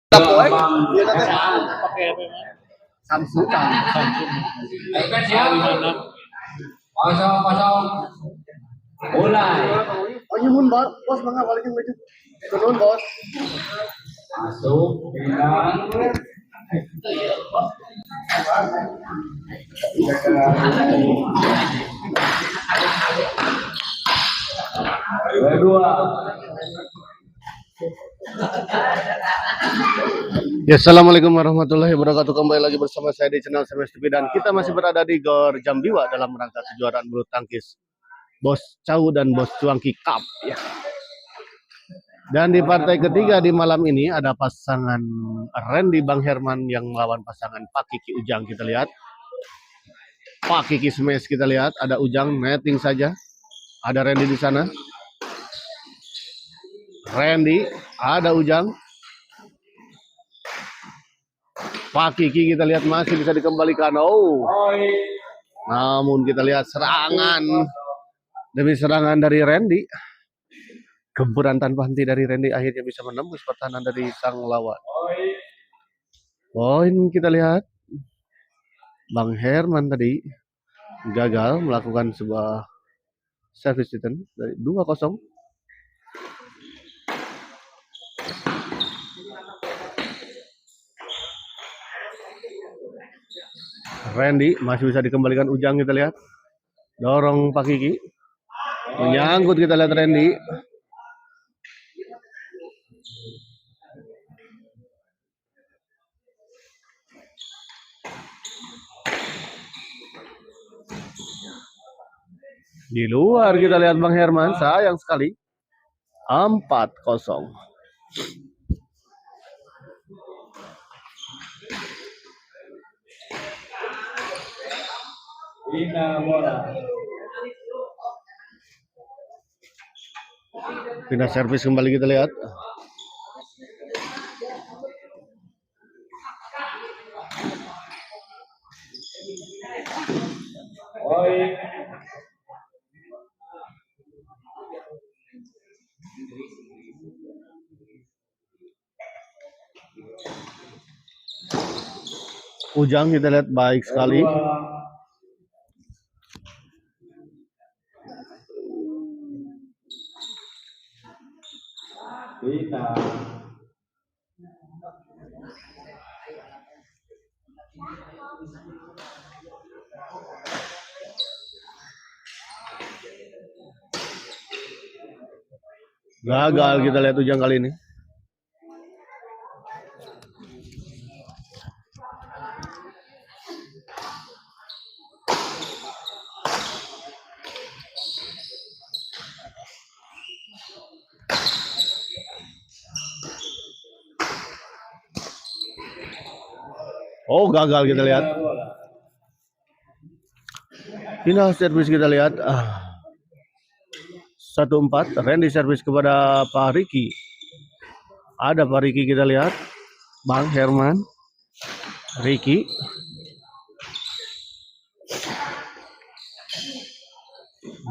Tapoy. Pakai apa emang? Samsung. Samsung. Kan siap. 56. Kosong. Mulai. Oh nyumun bos mangga balikin baju. Turun bos. Masuk. Pindah. Kedua. Ya, assalamualaikum warahmatullahi wabarakatuh. Kembali lagi bersama saya di channel Semester dan kita masih berada di Gor Jambiwa dalam rangka kejuaraan bulu tangkis Bos Cau dan Bos Cuangki Cup ya. Dan di partai ketiga di malam ini ada pasangan Randy Bang Herman yang melawan pasangan Pak Kiki Ujang. Kita lihat Pak Kiki smash, kita lihat ada Ujang netting saja. Ada Randy di sana. Randy, ada Ujang. Pak Kiki kita lihat masih bisa dikembalikan. Oh. Namun kita lihat serangan demi serangan dari Randy. Gempuran tanpa henti dari Randy akhirnya bisa menembus pertahanan dari sang lawan. Poin kita lihat. Bang Herman tadi gagal melakukan sebuah service return dari 2-0. Randy masih bisa dikembalikan Ujang, kita lihat. Dorong Pak Kiki. Menyangkut, kita lihat Randy. Di luar kita lihat Bang Herman, sayang sekali. 4-0. Pindah bola. Pindah servis kembali, kita lihat. Ujang kita lihat baik sekali. Pindah. Gagal kita lihat Ujang kali ini. Oh, gagal kita lihat. Pindah servis kita lihat. 1-4. Randy servis kepada Pak Riki. Ada Pak Riki, kita lihat. Bang Herman. Riki.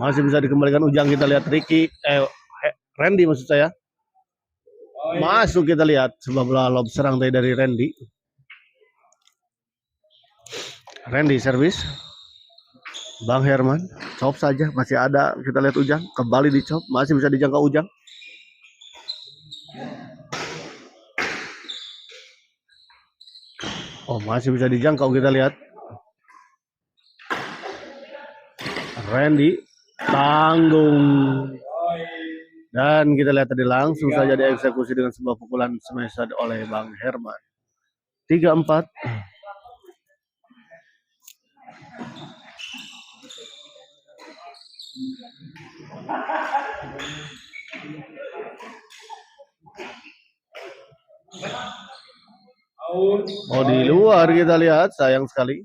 Masih bisa dikembalikan Ujang, kita lihat Riki. Randy maksud saya. Masuk, kita lihat. Sebuah bola lob serang dari Randy. Randy servis. Bang Herman, chop saja, masih ada. Kita lihat Ujang, kembali di chop, masih bisa dijangkau Ujang. Oh, masih bisa dijangkau, kita lihat. Randy tanggung. Dan kita lihat tadi langsung saja dieksekusi dengan sebuah pukulan smash oleh Bang Herman. 3-4. Oh, di luar kita lihat, sayang sekali.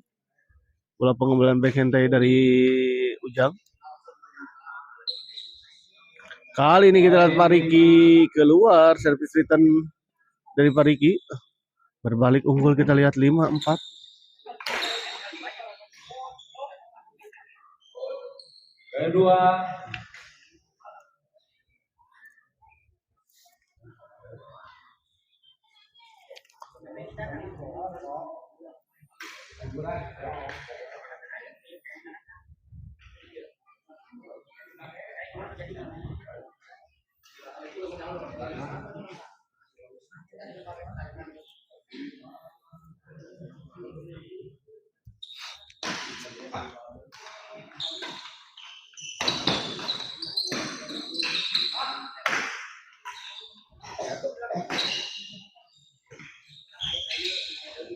Bola pengembalian backhand dari Ujang. Kali ini kita lihat Pak Riki keluar, service return dari Pak Riki. Berbalik unggul, kita lihat 5-4. Kedua.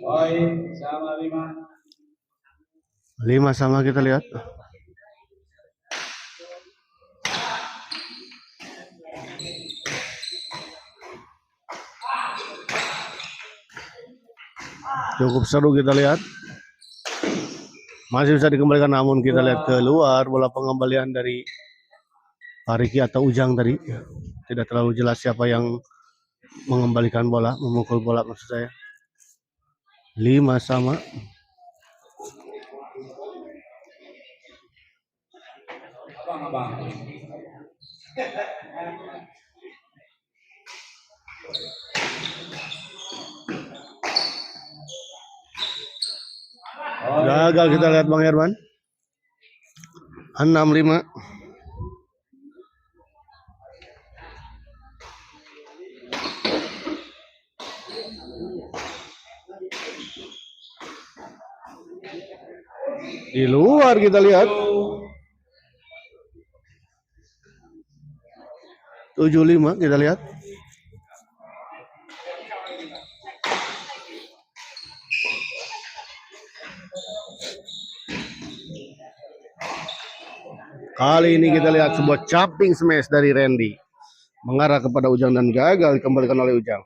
Poin sama 5. 5 sama kita lihat. Cukup seru kita lihat. Masih bisa dikembalikan namun kita lihat keluar bola pengembalian dari Pak Riki atau Ujang tadi. Tidak terlalu jelas siapa yang mengembalikan bola, memukul bola maksud saya. 5 sama. Abang. Gagal kita lihat Bang Herman. 6-5. Di luar kita lihat. 7-5 kita lihat. Kali ini kita lihat sebuah chopping smash dari Randy mengarah kepada Ujang dan gagal dikembalikan oleh Ujang.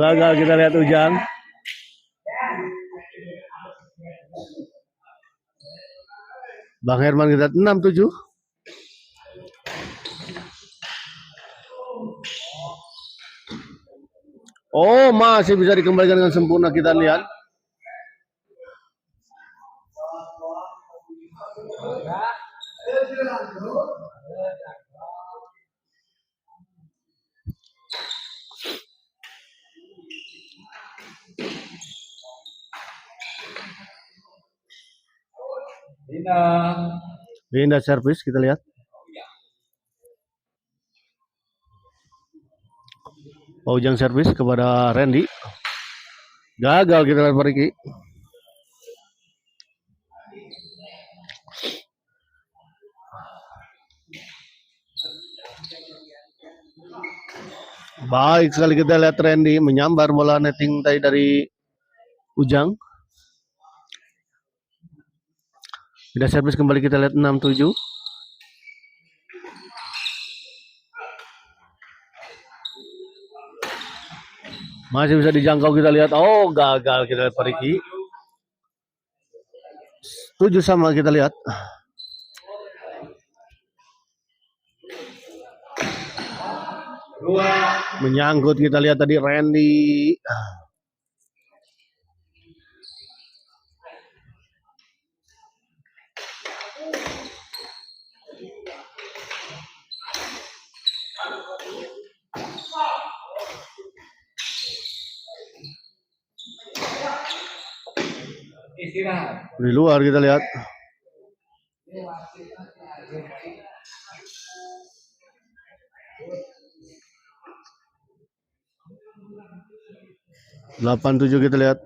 Gagal kita lihat Ujang. Bang Herman kita 6-7. Oh, masih bisa dikembalikan dengan sempurna kita lihat. Pindah servis kita lihat. Ujang servis kepada Randy. Gagal kita lihat Pak Riki. Baik sekali kita lihat Randy menyambar bola netting tadi dari Ujang. Pindah servis kembali kita lihat 6-7. Masih bisa dijangkau kita lihat. Oh, gagal kita lihat Pak Riki. 7 sama kita lihat. Menyangkut kita lihat tadi Randy. Di luar kita lihat. Delapan 7 kita lihat.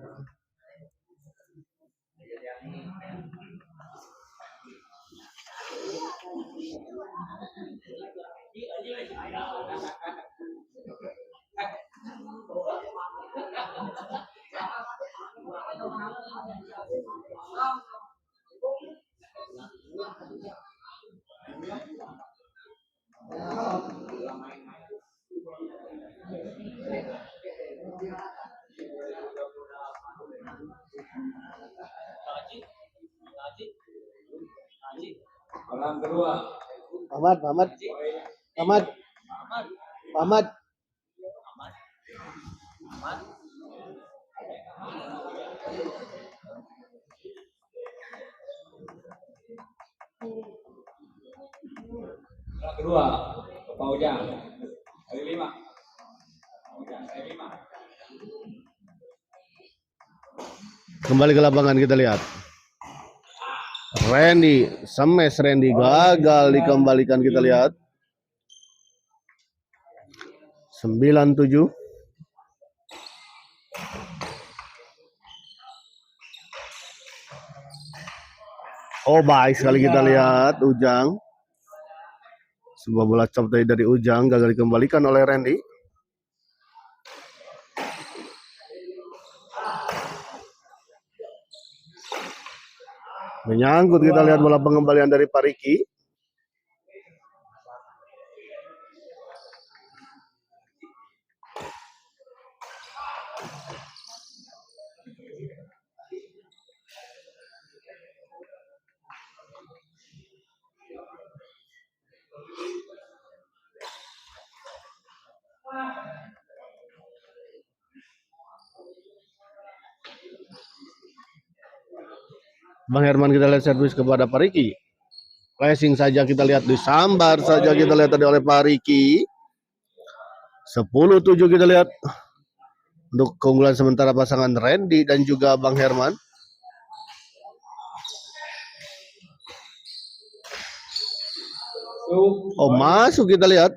Orang kedua. Ahmad. Bola kedua, Pak Ujang. Kali 5. Ujang kali 5. Kembali ke lapangan kita lihat. Randy, smash Randy gagal dikembalikan kita lihat. 9-7. Oh, baik sekali kita lihat Ujang. Sebuah bola chop dari Ujang gagal dikembalikan oleh Randy. Menyangkut kita lihat bola pengembalian dari Pariki. Bang Herman kita lihat servis kepada Pariki. Racing saja kita lihat, disambar saja kita lihat tadi oleh Pariki. 10-7 kita lihat untuk keunggulan sementara pasangan Randy dan juga Bang Herman. Oh, masuk kita lihat.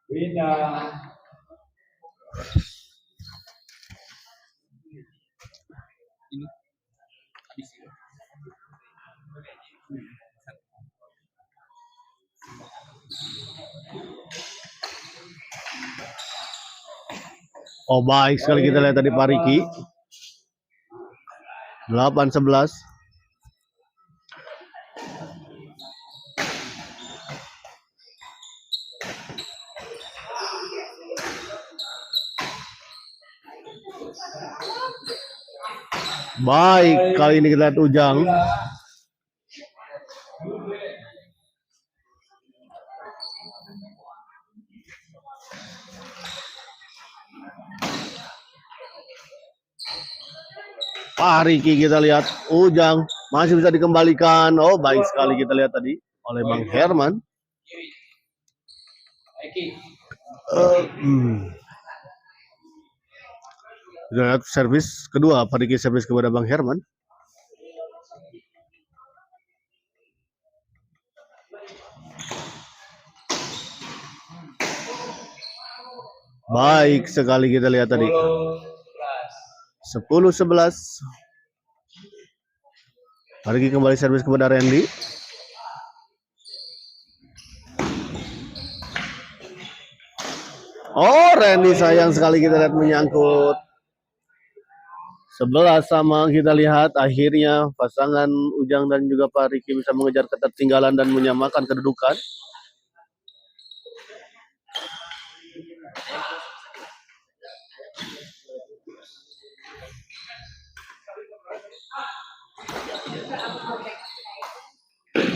Bintang. Oh, baik sekali kita lihat tadi Pariki. 8-11. Baik, kali ini kita lihat Ujang. Pariki kita lihat Ujang masih bisa dikembalikan. Oh, baik sekali kita lihat tadi oleh Bang Herman. Kita lihat servis kedua, Pariki servis kepada Bang Herman. Baik sekali kita lihat tadi. 10-11. Pariki kembali servis kepada Randy. Oh, Randy sayang sekali kita lihat menyangkut. 11 sama kita lihat akhirnya pasangan Ujang dan juga Pariki bisa mengejar ketertinggalan dan menyamakan kedudukan.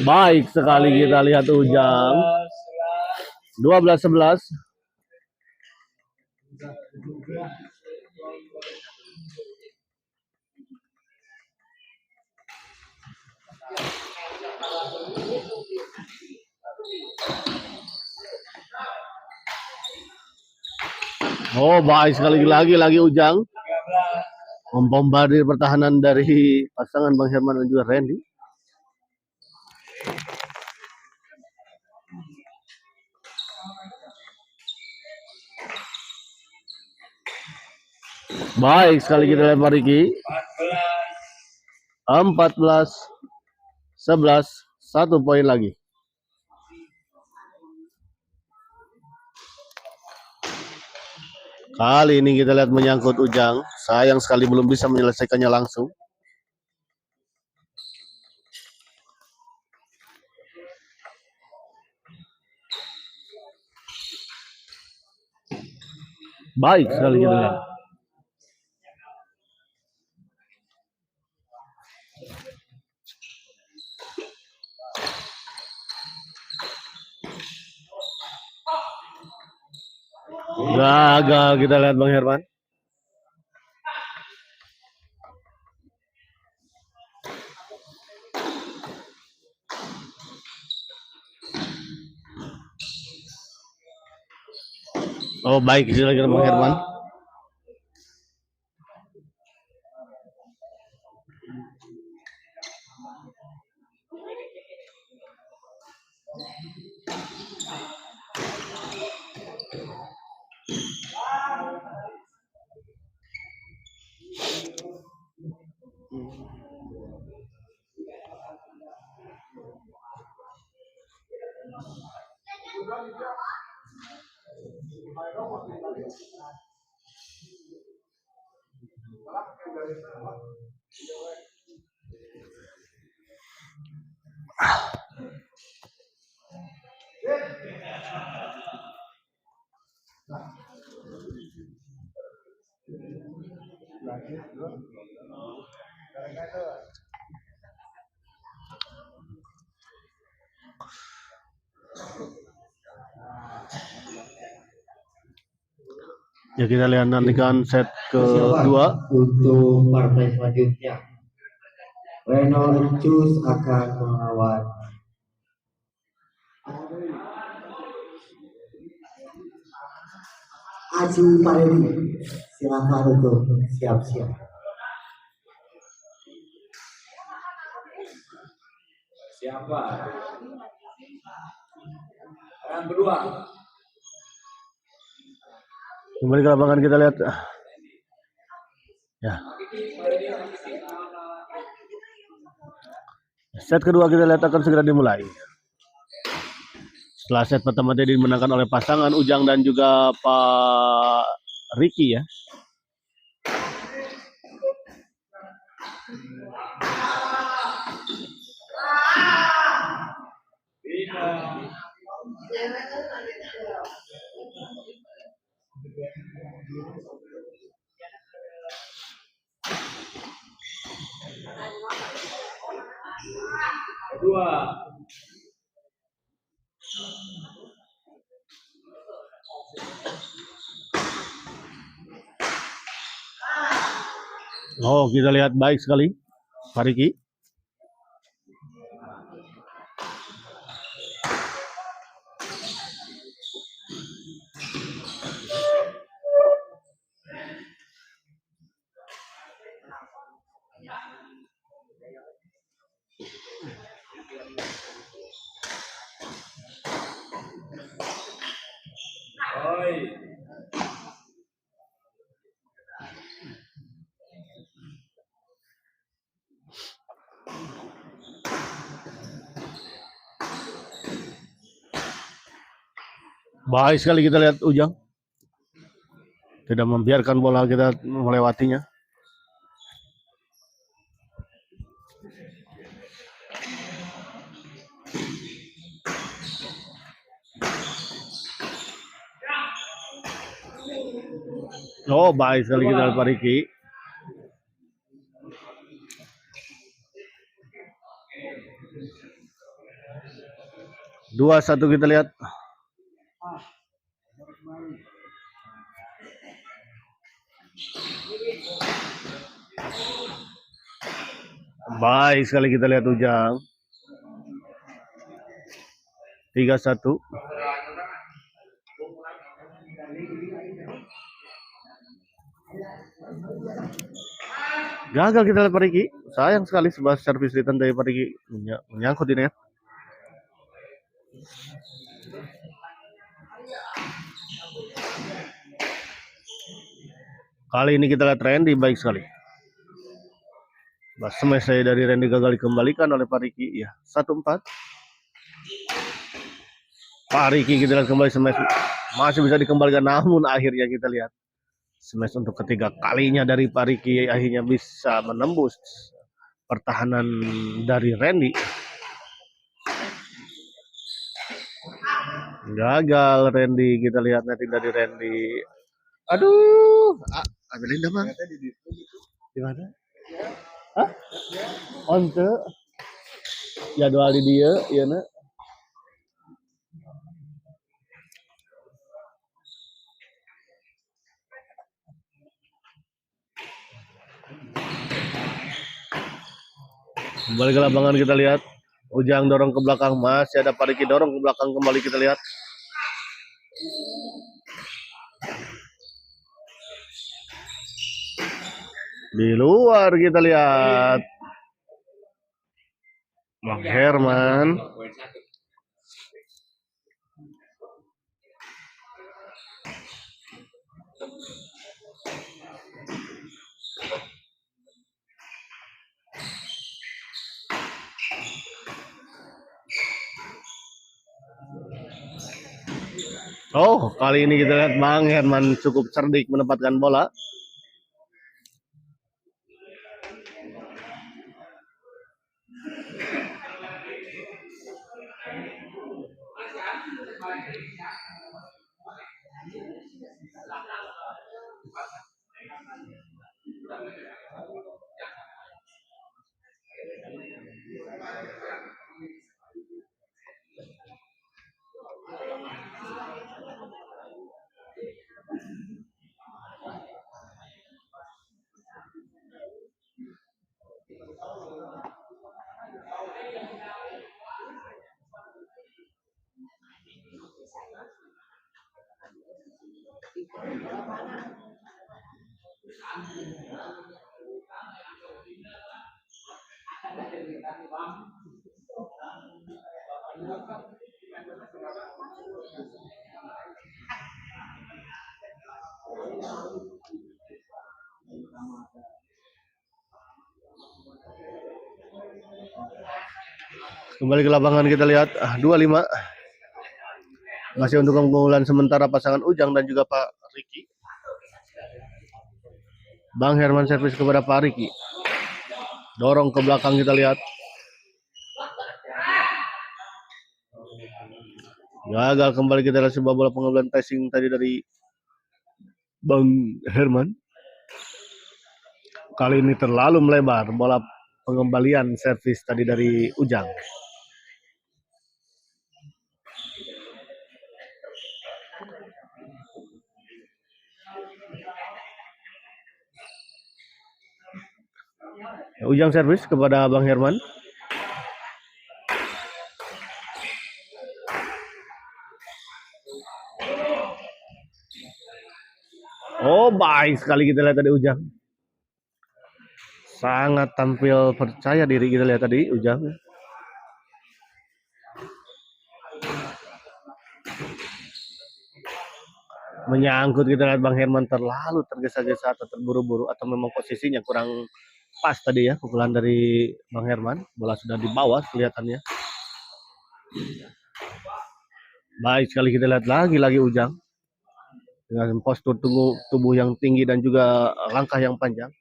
Baik sekali kita lihat Ujang. 12-11. Oh, baik sekali lagi Ujang membombardir pertahanan dari pasangan Bang Herman dan juga Randy. Baik sekali kita lihat Pariki. 14-11, 1 poin lagi. Kali ini kita lihat menyangkut Ujang. Sayang sekali belum bisa menyelesaikannya langsung. Baik sekali kita lihat. Gagal kita lihat Bang Herman. Oh baik silakan Bang Herman. Ya kita lihat nantikan set kedua untuk partai selanjutnya. Renault Jus akan melawan Aju Paredi. Silakan untuk siap-siap. Siapa? Yang kedua. kembali ke lapangan kita lihat. Ya. Set kedua kita lihat akan segera dimulai. Setelah set pertama tadi dimenangkan oleh pasangan Ujang dan juga Pak Ricky ya. Kedua. Oh kita lihat baik sekali Pak Ricky. Oi. Baik sekali kita lihat Ujang. Tidak membiarkan bola kita melewatinya. Oh baik sekali kita lihat Pak Ricky. Dua satu kita lihat. Baik sekali kita lihat Ujang. 3-1. Gagal kita lihat Pak Ricky. Sayang sekali sebuah servis return dari Pak Ricky menyangkut di net. Kali ini kita lihat Randy baik sekali. Smash saya dari Randy gagal dikembalikan oleh Pak Ricky. Ya 1-4. Pak Ricky kita lihat kembali smash. Masih bisa dikembalikan namun akhirnya kita lihat smash untuk ketiga kalinya dari Pak Ricky akhirnya bisa menembus pertahanan dari Randy. Gagal Randy, kita lihat nanti dari Randy. Aduh, Amelinda mang. Di mana? Hah? Onte. Jadwal di dia, iya na. Kembali ke lapangan kita lihat. Ujang dorong ke belakang, masih ada Pariki dorong ke belakang, kembali kita lihat. Di luar kita lihat. Bang Herman. Oh, kali ini kita lihat Bang Herman cukup cerdik menempatkan bola. Kembali ke lapangan kita lihat 25. Masih untuk keunggulan sementara pasangan Ujang dan juga Pak Riki. Bang Herman servis kepada Pak Riki. Dorong ke belakang kita lihat. Gagal kembali kita lihat sebuah bola pengambilan passing tadi dari Bang Herman. Kali ini terlalu melebar bola pengembalian servis tadi dari Ujang. Ujang servis kepada Bang Herman. Oh, baik sekali kita lihat tadi Ujang. Sangat tampil percaya diri kita lihat tadi Ujang. Menyangkut kita lihat Bang Herman terlalu tergesa-gesa atau terburu-buru atau memang posisinya kurang pas tadi ya pukulan dari Bang Herman. Bola sudah di bawah kelihatannya. Baik sekali kita lihat lagi Ujang dengan postur tubuh yang tinggi dan juga langkah yang panjang.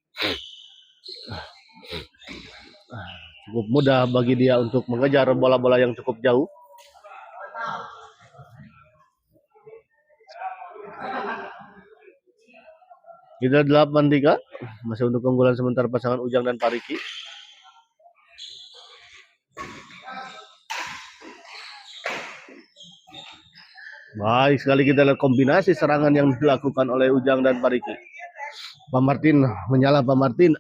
Cukup mudah bagi dia untuk mengejar bola-bola yang cukup jauh. Kita 8-3 masih untuk keunggulan sementara pasangan Ujang dan Pariki. Baik sekali kita lihat kombinasi serangan yang dilakukan oleh Ujang dan Pariki. Pak Martin menyala Pak Martin.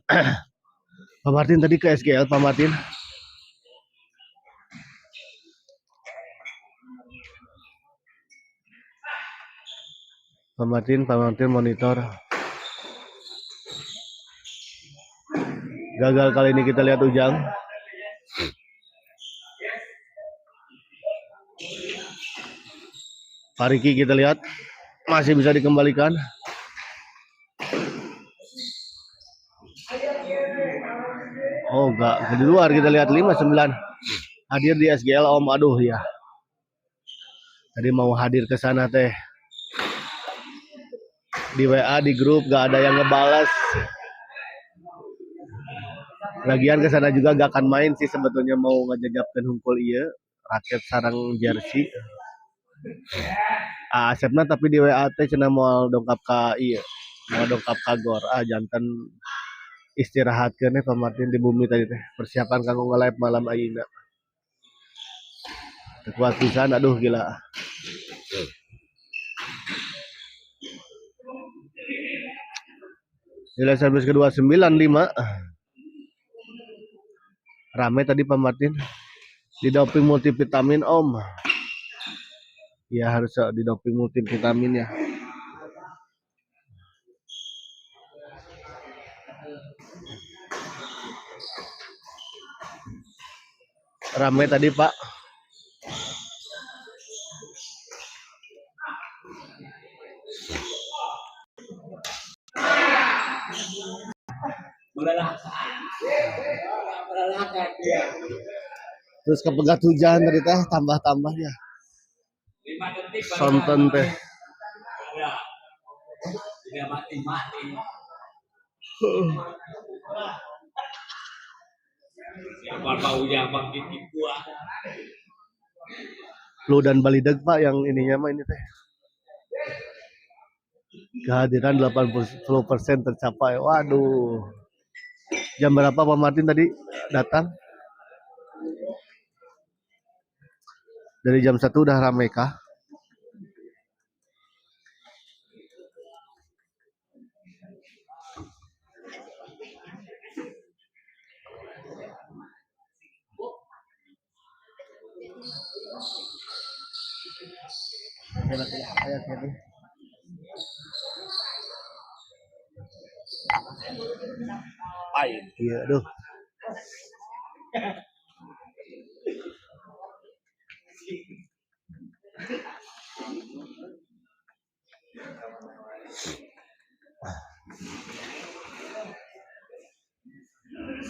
Pak Martin tadi ke SGL Pak Martin. Pak Martin monitor. Gagal kali ini kita lihat Ujang. Pariki kita lihat masih bisa dikembalikan. Oh enggak, di luar kita lihat 59. Hadir di SGL Om, aduh ya. Tadi mau hadir ke sana teh. Di WA di grup gak ada yang ngebalas. Lagian ke sana juga gak akan main sih sebetulnya mau ngejajapkan hunkul iya, raket sarang jersey. Asepna tapi di WA teh cenah mau dongkap ka iya, mau dongkap ka gor. Jantan istirahatkeun Pak Martin di bumi tadi teh. Persiapan kanggo nge-live malam ayeuna. Kuat pisan aduh gila. Nilai servis kedua 95. Rame tadi Pak Martin. Didoping multivitamin Om. Ya harus didoping multivitamin ya. Rame tadi Pak. Terus kepegat hujan tadi teh tambah-tambah ya. 5 detik. Sonten teh. Ada. Tidak mati-mati. Siapa tahu yang makin gua. Flu dan balidag Pak yang ininya mah ini teh. Kehadiran 80% tercapai. Waduh. Jam berapa Pak Martin tadi datang? Dari jam 1 udah ramai kah? Iya, aduh.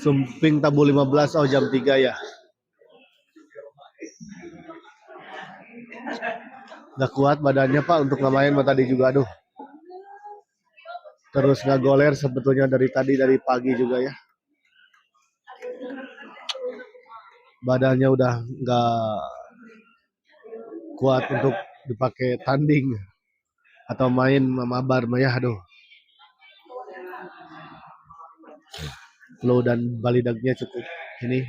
Sumping Tabu 15 jam 3 ya. Gak kuat badannya Pak untuk ngamain tadi juga aduh. Terus nggak goler sebetulnya dari tadi dari pagi juga ya. Badannya udah nggak kuat untuk dipakai tanding atau main mabar mah ya aduh. Flu dan balidagnya cukup ini.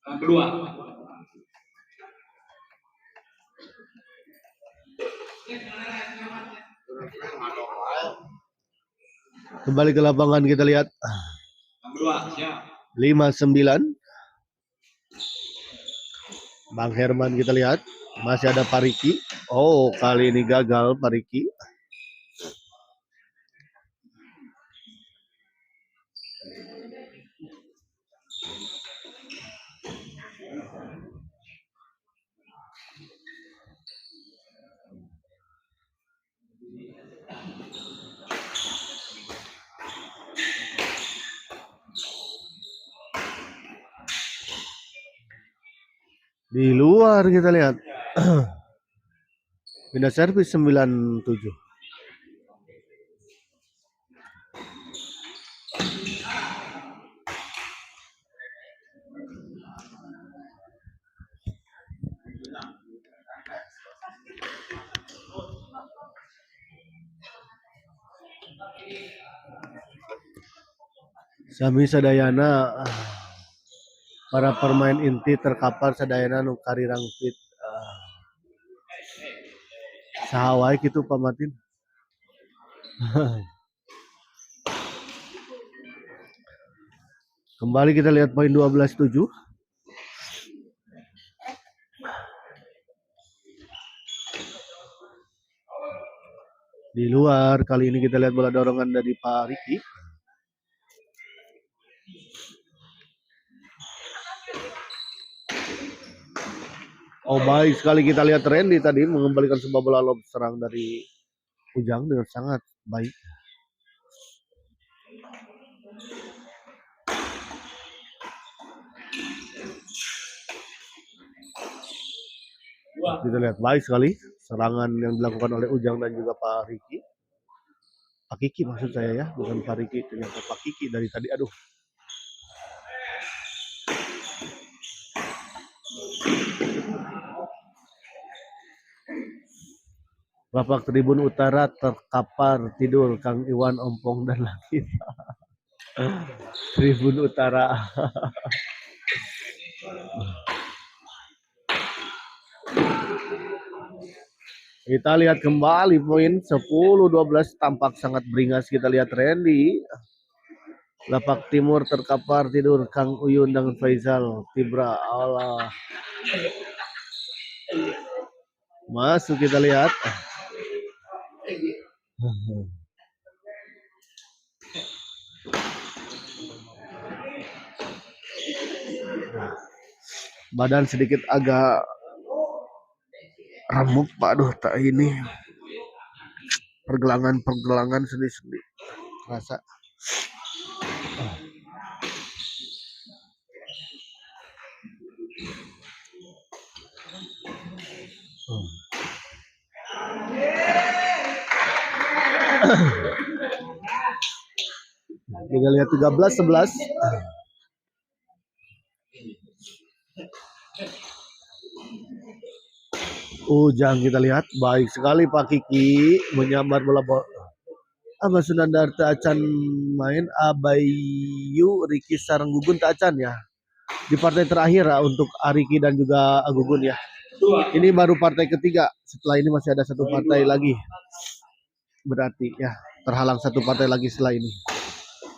Kedua. Kembali ke lapangan kita lihat. Kedua, siap. 59. Bang Herman kita lihat. Masih ada Pariki. Oh, kali ini gagal Pariki. Di luar kita lihat. Pindah servis 97. Sami sadayana para pemain inti terkapar sadayana nu karirang fit. Saha wae kitu Pak Martin. Kembali kita lihat poin 12-7. Di luar kali ini kita lihat bola dorongan dari Pak Riki. Oh baik sekali kita lihat Randy tadi mengembalikan sebuah bola lob serang dari Ujang dengan sangat baik. Kita lihat baik sekali serangan yang dilakukan oleh Ujang dan juga Pak Riki. Pak Kiki maksud saya ya, bukan Pak Riki, ternyata Pak Kiki dari tadi aduh. Bapak Tribun Utara terkapar tidur Kang Iwan Ompong dan Langit. Tribun Utara. Kita lihat kembali poin 10-12 tampak sangat beringas. Kita lihat Randy Lapak Timur terkapar tidur Kang Uyun dan Faisal Tibra. Allah. Masuk kita lihat. Badan sedikit agak remuk Pak. Aduh, tak ini pergelangan sendi rasa. Kita lihat 13-11. Ujang kita lihat baik sekali Pak Kiki menyambar bola Ama Sunandar tak acan main Abayu Riki sareng Gugun tak acan ya di partai terakhir untuk Ariki dan juga Gugun ya. Ini baru partai ketiga, setelah ini masih ada satu partai lagi, berarti ya terhalang satu partai lagi setelah ini.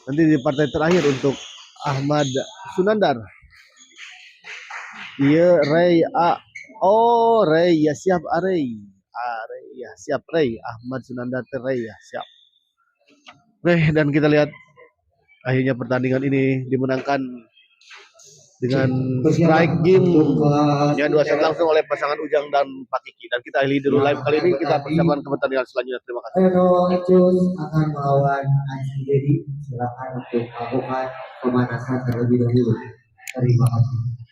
Nanti di partai terakhir untuk Ahmad Sunandar. Iya Ray A. Oh Ray ya siap Ray. Ray ya siap Ray. Ahmad Sunandar Ray ya siap. Oke, dan kita lihat akhirnya pertandingan ini dimenangkan dengan strike game ya 2-1 langsung oleh pasangan Ujang dan Pak Kiki. Dan kita akhiri dulu live kali ini, kita persiapan ke pertandingan selanjutnya. Terima kasih. Reno Cus akan melawan Aji Dedi. Silakan untuk melakukan pemanasan terlebih dahulu. Terima kasih.